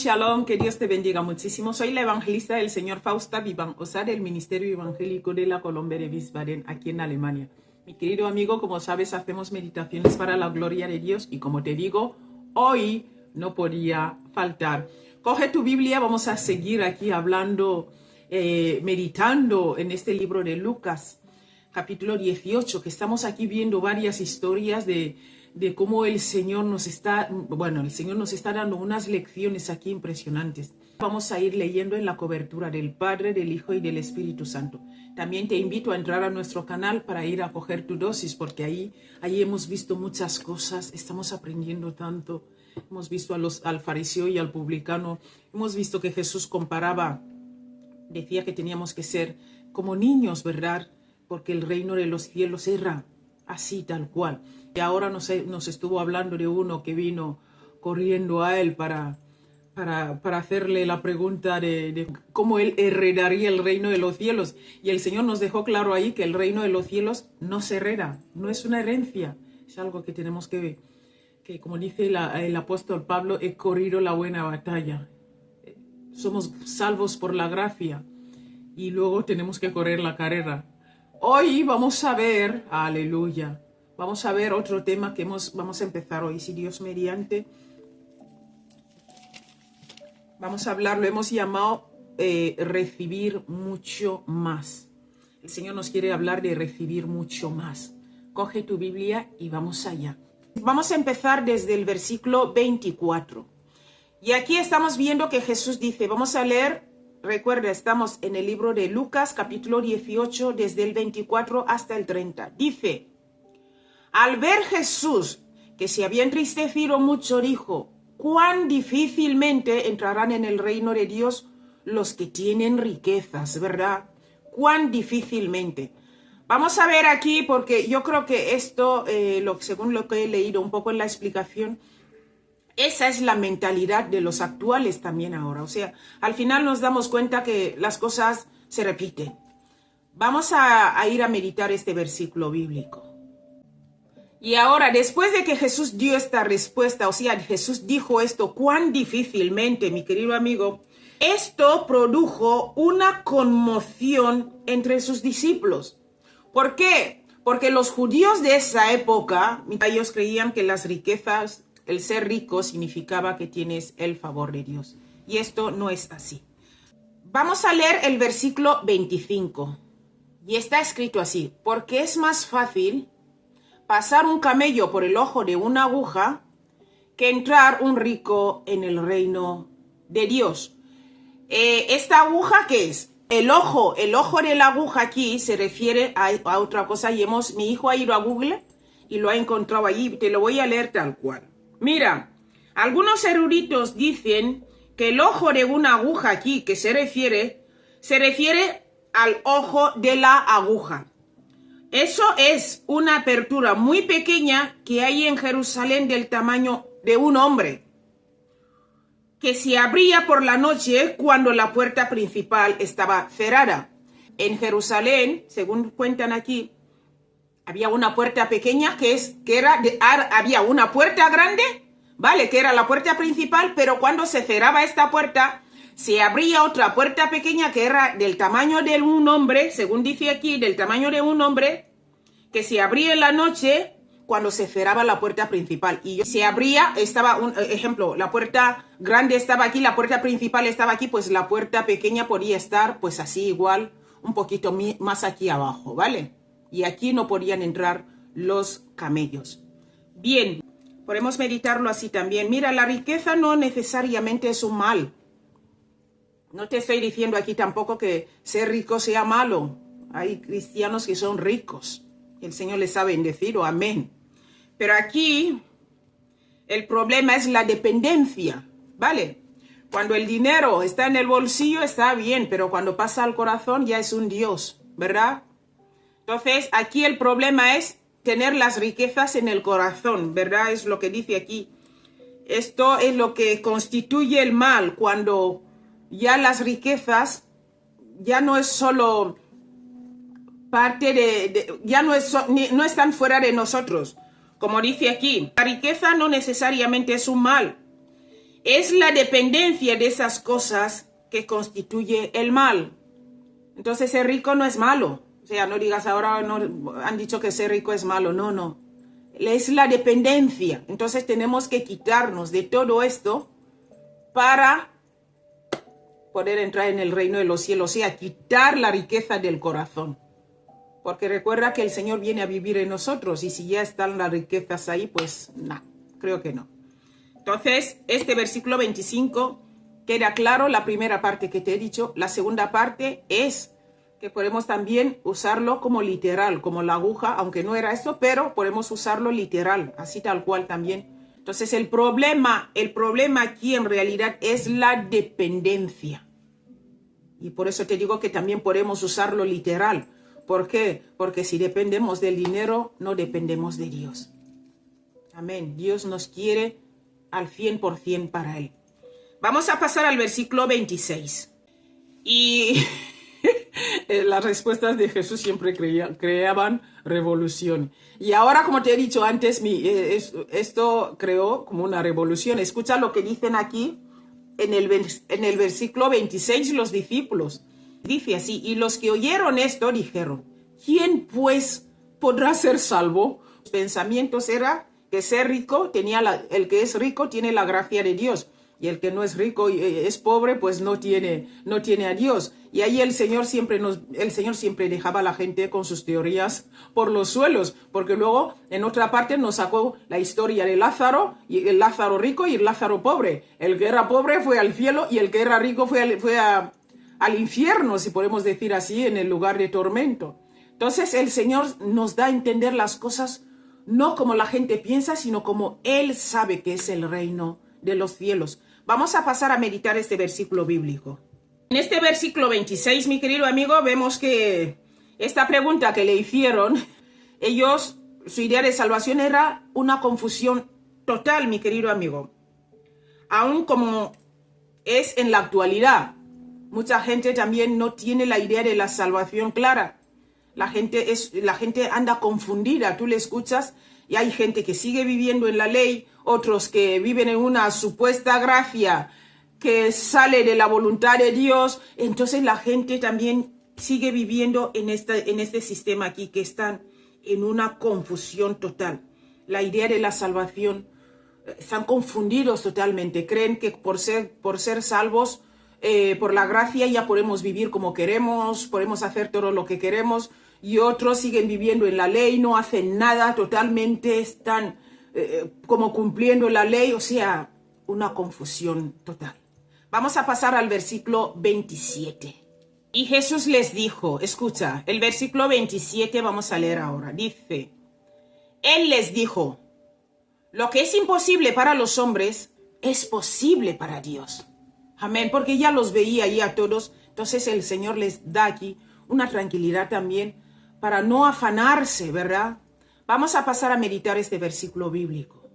Shalom, que Dios te bendiga muchísimo. Soy la evangelista del Señor Fausta Vivan Osa del Ministerio Evangélico de la Colombia de Wiesbaden, aquí en Alemania. Mi querido amigo, como sabes, hacemos meditaciones para la gloria de Dios y como te digo, hoy no podía faltar. Coge tu Biblia, vamos a seguir aquí hablando, meditando en este libro de Lucas, capítulo 18, que estamos aquí viendo varias historias de cómo el Señor nos está dando unas lecciones aquí impresionantes. Vamos a ir leyendo en la cobertura del Padre, del Hijo y del Espíritu Santo. También te invito a entrar a nuestro canal para ir a coger tu dosis, porque ahí hemos visto muchas cosas, estamos aprendiendo tanto. Hemos visto al fariseo y al publicano, hemos visto que Jesús decía que teníamos que ser como niños, ¿verdad? Porque el reino de los cielos era así, tal cual. Y ahora nos estuvo hablando de uno que vino corriendo a él para hacerle la pregunta de cómo él heredaría el reino de los cielos. Y el Señor nos dejó claro ahí que el reino de los cielos no se hereda, no es una herencia. Es algo que tenemos que como dice el apóstol Pablo, he corrido la buena batalla. Somos salvos por la gracia y luego tenemos que correr la carrera. Hoy vamos a ver, aleluya, vamos a ver otro tema que vamos a empezar hoy, si Dios mediante. Vamos a hablar, lo hemos llamado recibir mucho más. El Señor nos quiere hablar de recibir mucho más. Coge tu Biblia y vamos allá. Vamos a empezar desde el versículo 24. Y aquí estamos viendo que Jesús dice, vamos a leer. Recuerda, estamos en el libro de Lucas, capítulo 18, desde el 24 hasta el 30. Dice, al ver Jesús que se había entristecido mucho, dijo, cuán difícilmente entrarán en el reino de Dios los que tienen riquezas, ¿verdad? Cuán difícilmente. Vamos a ver aquí, porque yo creo que esto, según lo que he leído un poco en la explicación, esa es la mentalidad de los actuales también ahora. O sea, al final nos damos cuenta que las cosas se repiten. Vamos a ir a meditar este versículo bíblico. Y ahora, después de que Jesús dio esta respuesta, o sea, Jesús dijo esto, cuán difícilmente, mi querido amigo, esto produjo una conmoción entre sus discípulos. ¿Por qué? Porque los judíos de esa época, ellos creían que las riquezas, el ser rico significaba que tienes el favor de Dios. Y esto no es así. Vamos a leer el versículo 25. Y está escrito así. Porque es más fácil pasar un camello por el ojo de una aguja que entrar un rico en el reino de Dios. ¿Esta aguja qué es? El ojo de la aguja aquí se refiere a otra cosa. Y mi hijo ha ido a Google y lo ha encontrado allí. Te lo voy a leer tal cual. Mira, algunos eruditos dicen que el ojo de una aguja aquí que se refiere al ojo de la aguja. Eso es una apertura muy pequeña que hay en Jerusalén del tamaño de un hombre, que se abría por la noche cuando la puerta principal estaba cerrada. En Jerusalén, según cuentan aquí, había una puerta pequeña había una puerta grande, ¿vale? Que era la puerta principal, pero cuando se cerraba esta puerta, se abría otra puerta pequeña que era del tamaño de un hombre, según dice aquí, del tamaño de un hombre, que se abría en la noche cuando se cerraba la puerta principal. Y se abría, ejemplo, la puerta grande estaba aquí, la puerta principal estaba aquí, pues la puerta pequeña podía estar, pues así igual, un poquito más aquí abajo, ¿vale? Y aquí no podían entrar los camellos. Bien, podemos meditarlo así también. Mira, la riqueza no necesariamente es un mal. No te estoy diciendo aquí tampoco que ser rico sea malo. Hay cristianos que son ricos. El Señor les ha bendecido, amén. Pero aquí el problema es la dependencia, ¿vale? Cuando el dinero está en el bolsillo está bien, pero cuando pasa al corazón ya es un Dios, ¿verdad? Entonces, aquí el problema es tener las riquezas en el corazón, ¿verdad? Es lo que dice aquí. Esto es lo que constituye el mal, cuando ya las riquezas ya no es solo parte ya no están fuera de nosotros. Como dice aquí, la riqueza no necesariamente es un mal. Es la dependencia de esas cosas que constituye el mal. Entonces ser rico no es malo. O sea, no digas ahora, no, han dicho que ser rico es malo. No, no. Es la dependencia. Entonces tenemos que quitarnos de todo esto para poder entrar en el reino de los cielos. O sea, quitar la riqueza del corazón. Porque recuerda que el Señor viene a vivir en nosotros. Y si ya están las riquezas ahí, pues no, creo que no. Entonces, este versículo 25 queda claro, la primera parte que te he dicho. La segunda parte es que podemos también usarlo como literal, como la aguja, aunque no era esto, pero podemos usarlo literal, así tal cual también. Entonces, el problema aquí en realidad es la dependencia. Y por eso te digo que también podemos usarlo literal. ¿Por qué? Porque si dependemos del dinero, no dependemos de Dios. Amén. Dios nos quiere al 100% para Él. Vamos a pasar al versículo 26. Y las respuestas de Jesús siempre creaban revolución. Y ahora, como te he dicho antes, esto creó como una revolución. Escucha lo que dicen aquí en el versículo 26 los discípulos. Dice así, y los que oyeron esto dijeron, ¿quién pues podrá ser salvo? Los pensamientos era que ser rico, el que es rico tiene la gracia de Dios. Y el que no es rico y es pobre, pues no tiene a Dios. Y ahí el Señor siempre dejaba a la gente con sus teorías por los suelos. Porque luego, en otra parte, nos sacó la historia de Lázaro, y el Lázaro rico y el Lázaro pobre. El que era pobre fue al cielo y el que era rico fue al infierno, si podemos decir así, en el lugar de tormento. Entonces, el Señor nos da a entender las cosas no como la gente piensa, sino como Él sabe que es el reino de los cielos. Vamos a pasar a meditar este versículo bíblico. En este versículo 26, mi querido amigo, vemos que esta pregunta que le hicieron, su idea de salvación era una confusión total, mi querido amigo. Aún como es en la actualidad, mucha gente también no tiene la idea de la salvación clara. La gente anda confundida, tú le escuchas y hay gente que sigue viviendo en la ley, otros que viven en una supuesta gracia que sale de la voluntad de Dios. Entonces la gente también sigue viviendo en este sistema aquí, que están en una confusión total. La idea de la salvación, están confundidos totalmente. Creen que por ser salvos, por la gracia ya podemos vivir como queremos, podemos hacer todo lo que queremos, y otros siguen viviendo en la ley, no hacen nada, totalmente están como cumpliendo la ley, o sea, una confusión total. Vamos a pasar al versículo 27. Y Jesús les dijo, escucha, el versículo 27 vamos a leer ahora, dice, Él les dijo, lo que es imposible para los hombres es posible para Dios. Amén, porque ya los veía ahí a todos. Entonces el Señor les da aquí una tranquilidad también para no afanarse, ¿verdad? Vamos a pasar a meditar este versículo bíblico.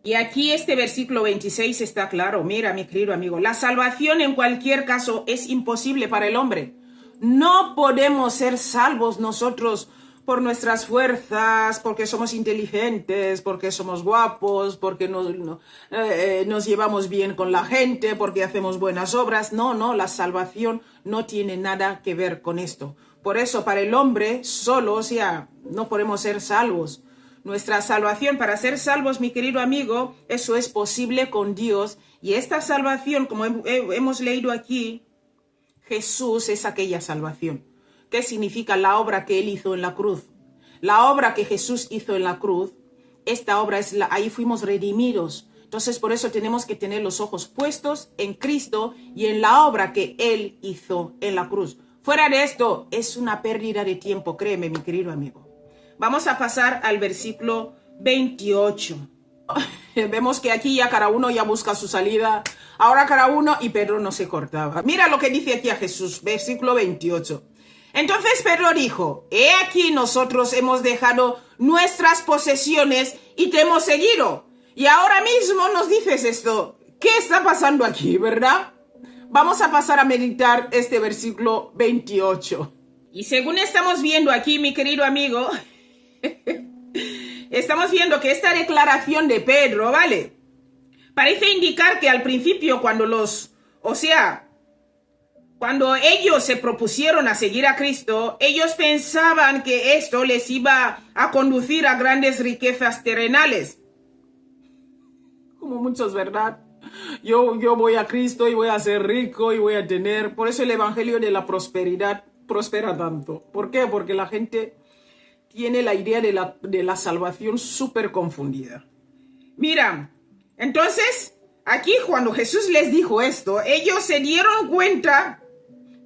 Y aquí este versículo 26 está claro. Mira, mi querido amigo, la salvación en cualquier caso es imposible para el hombre. No podemos ser salvos nosotros por nuestras fuerzas, porque somos inteligentes, porque somos guapos, porque nos llevamos bien con la gente, porque hacemos buenas obras. No, la salvación no tiene nada que ver con esto. Por eso, para el hombre solo, o sea, no podemos ser salvos. Nuestra salvación, para ser salvos, mi querido amigo, eso es posible con Dios. Y esta salvación, como hemos leído aquí, Jesús es aquella salvación. ¿Qué significa la obra que Él hizo en la cruz? La obra que Jesús hizo en la cruz, esta obra ahí fuimos redimidos. Entonces, por eso tenemos que tener los ojos puestos en Cristo y en la obra que Él hizo en la cruz. Fuera de esto, es una pérdida de tiempo, créeme, mi querido amigo. Vamos a pasar al versículo 28. Vemos que aquí ya cada uno ya busca su salida. Ahora cada uno, y Pedro no se cortaba. Mira lo que dice aquí a Jesús, versículo 28. Entonces Pedro dijo, he aquí nosotros hemos dejado nuestras posesiones y te hemos seguido. Y ahora mismo nos dices esto. ¿Qué está pasando aquí, verdad? Vamos a pasar a meditar este versículo 28. Y según estamos viendo aquí, mi querido amigo, estamos viendo que esta declaración de Pedro, ¿vale? Parece indicar que al principio cuando cuando ellos se propusieron a seguir a Cristo, ellos pensaban que esto les iba a conducir a grandes riquezas terrenales. Como muchos, ¿verdad? Yo voy a Cristo y voy a ser rico y voy a tener... Por eso el evangelio de la prosperidad prospera tanto. ¿Por qué? Porque la gente tiene la idea de la salvación súper confundida. Mira, entonces, aquí cuando Jesús les dijo esto, ellos se dieron cuenta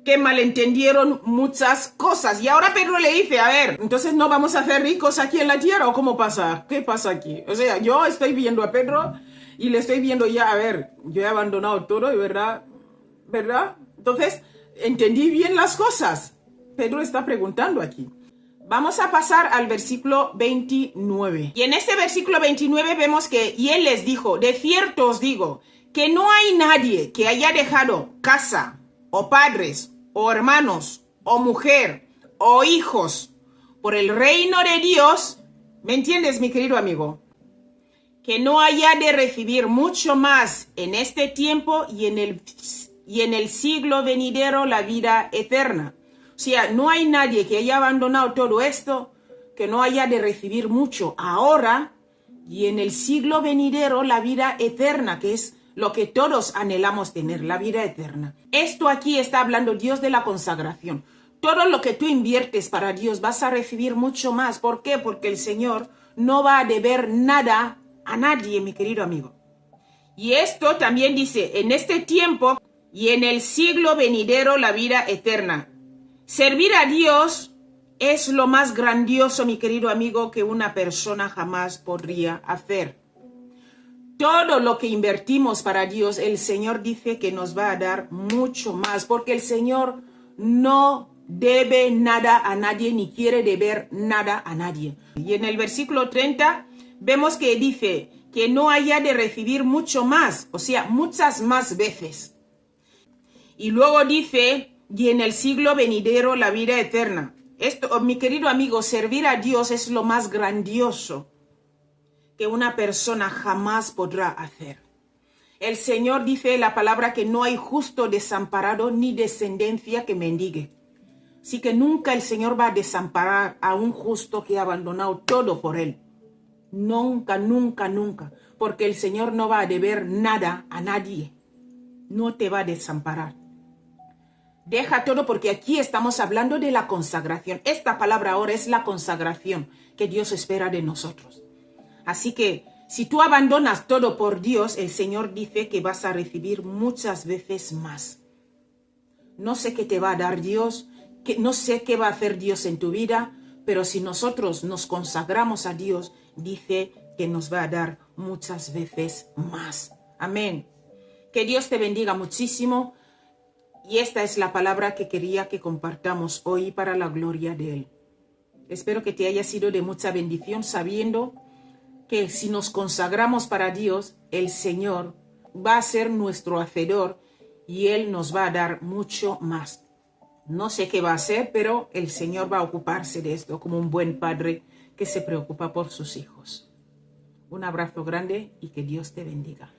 que malentendieron muchas cosas. Y ahora Pedro le dice, a ver, entonces no vamos a ser ricos aquí en la tierra, ¿o cómo pasa? ¿Qué pasa aquí? O sea, yo estoy viendo a Pedro y le estoy viendo ya, a ver, yo he abandonado todo, y ¿verdad? Entonces, entendí bien las cosas. Pedro está preguntando aquí. Vamos a pasar al versículo 29. Y en este versículo 29 vemos que, y él les dijo, de cierto os digo, que no hay nadie que haya dejado casa, o padres, o hermanos, o mujer, o hijos, por el reino de Dios, ¿me entiendes, mi querido amigo? Que no haya de recibir mucho más en este tiempo y en el siglo venidero la vida eterna. O sea, no hay nadie que haya abandonado todo esto, que no haya de recibir mucho ahora y en el siglo venidero la vida eterna, que es lo que todos anhelamos tener, la vida eterna. Esto aquí está hablando Dios de la consagración. Todo lo que tú inviertes para Dios vas a recibir mucho más. ¿Por qué? Porque el Señor no va a deber nada a nadie, mi querido amigo. Y esto también dice, en este tiempo y en el siglo venidero la vida eterna. Servir a Dios es lo más grandioso, mi querido amigo, que una persona jamás podría hacer. Todo lo que invertimos para Dios, el Señor dice que nos va a dar mucho más, porque el Señor no debe nada a nadie, ni quiere deber nada a nadie. Y en el versículo 30 vemos que dice que no haya de recibir mucho más, o sea, muchas más veces. Y luego dice, y en el siglo venidero la vida eterna. Esto, mi querido amigo, servir a Dios es lo más grandioso que una persona jamás podrá hacer. El Señor dice en la palabra que no hay justo desamparado ni descendencia que mendigue. Así que nunca el Señor va a desamparar a un justo que ha abandonado todo por Él. Nunca, nunca, nunca. Porque el Señor no va a deber nada a nadie. No te va a desamparar. Deja todo, porque aquí estamos hablando de la consagración. Esta palabra ahora es la consagración que Dios espera de nosotros. Así que si tú abandonas todo por Dios, el Señor dice que vas a recibir muchas veces más. No sé qué te va a dar Dios, no sé qué va a hacer Dios en tu vida, pero si nosotros nos consagramos a Dios, dice que nos va a dar muchas veces más. Amén. Que Dios te bendiga muchísimo. Y esta es la palabra que quería que compartamos hoy para la gloria de Él. Espero que te haya sido de mucha bendición, sabiendo que si nos consagramos para Dios, el Señor va a ser nuestro hacedor y Él nos va a dar mucho más. No sé qué va a hacer, pero el Señor va a ocuparse de esto como un buen padre que se preocupa por sus hijos. Un abrazo grande y que Dios te bendiga.